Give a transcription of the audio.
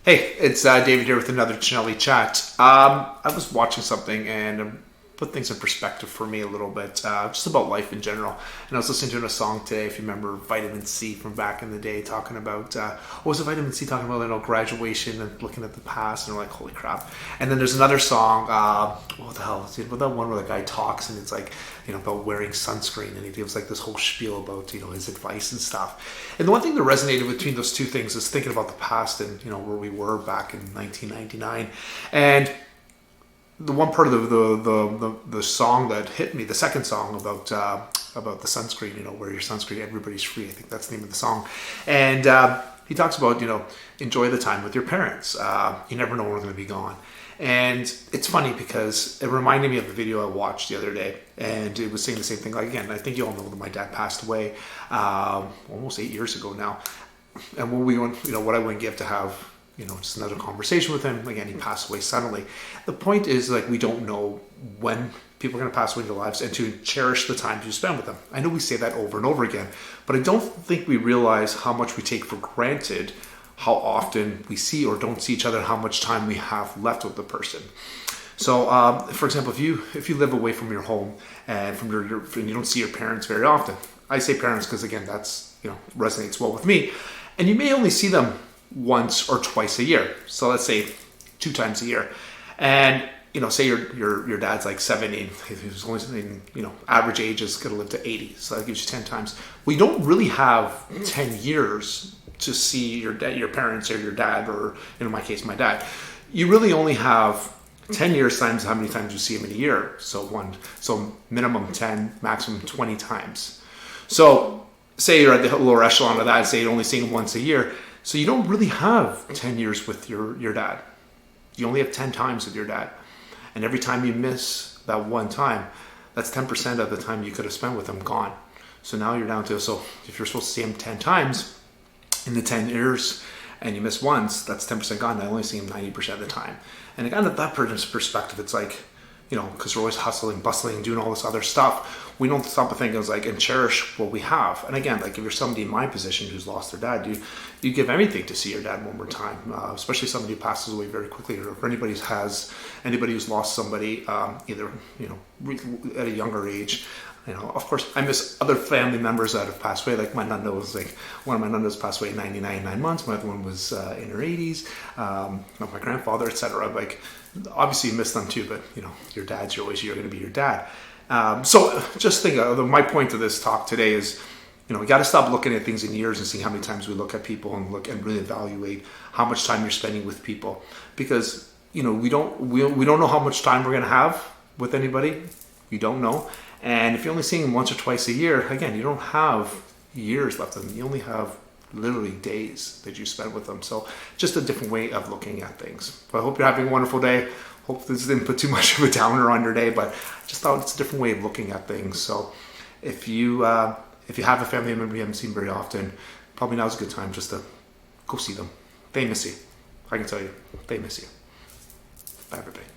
Hey, it's David here with another Cinelli chat. I was watching something and put things in perspective for me a little bit, just about life in general. And I was listening to a song today, if you remember Vitamin C from back in the day, talking about, what was it, Vitamin C talking about, graduation and looking at the past, and we're like, holy crap. And then there's another song, what the hell is it? Well, that one where the guy talks and it's like, about wearing sunscreen, and he gives like this whole spiel about, his advice and stuff. And the one thing that resonated between those two things is thinking about the past and, where we were back in 1999. And the one part of the song that hit me, the second song about the sunscreen, wear your sunscreen, everybody's free. I think that's the name of the song. And he talks about, enjoy the time with your parents. You never know when we're going to be gone. And it's funny because it reminded me of a video I watched the other day, and it was saying the same thing. Like, again, I think you all know that my dad passed away almost 8 years ago now. And what we want, what I wouldn't give to have, just another conversation with him. Again, he passed away suddenly. The point is, like, we don't know when people are going to pass away in their lives, and to cherish the time you spend with them. I know we say that over and over again, but I don't think we realize how much we take for granted, how often we see or don't see each other, how much time we have left with the person. So, for example, if you live away from your home and and you don't see your parents very often, I say parents because, again, that's resonates well with me, and you may only see them once or twice a year. So let's say 2 times a year, and say your dad's like 70, he's only average age is going to live to 80, so that gives you 10 times. We don't really have 10 years to see your parents or your dad, or in my case my dad. You really only have 10 years times how many times you see him in a year. So minimum 10, maximum 20 times. So say you're at the lower echelon of that, say you're only seeing him once a year. So you don't really have 10 years with your dad. You only have 10 times with your dad. And every time you miss that one time, that's 10% of the time you could have spent with him gone. So now you're down to, so if you're supposed to see him 10 times in the 10 years and you miss once, that's 10% gone. I only see him 90% of the time. And again, at that person's perspective, it's like, because we're always hustling, bustling, doing all this other stuff, we don't stop to think and cherish what we have. And again, like if you're somebody in my position who's lost their dad, you give anything to see your dad one more time, especially somebody who passes away very quickly, or if anybody who's lost somebody, either, at a younger age. Of course, I miss other family members that have passed away. Like my nonna was one of my nonnas passed away at 99, 9 months. My other one was in her 80s. My grandfather, etc. Like, obviously you miss them too, but your dad's you're going to be your dad. So just think, my point to this talk today is, we got to stop looking at things in years and seeing how many times we look at people and look and really evaluate how much time you're spending with people, because we don't know how much time we're going to have with anybody. We don't know. And if you're only seeing them once or twice a year, again, you don't have years left of them. You only have literally days that you spend with them. So just a different way of looking at things. But I hope you're having a wonderful day. Hope this didn't put too much of a downer on your day, but I just thought it's a different way of looking at things. So if you have a family member you haven't seen very often, probably now's a good time just to go see them. They miss you. I can tell you, they miss you. Bye, everybody.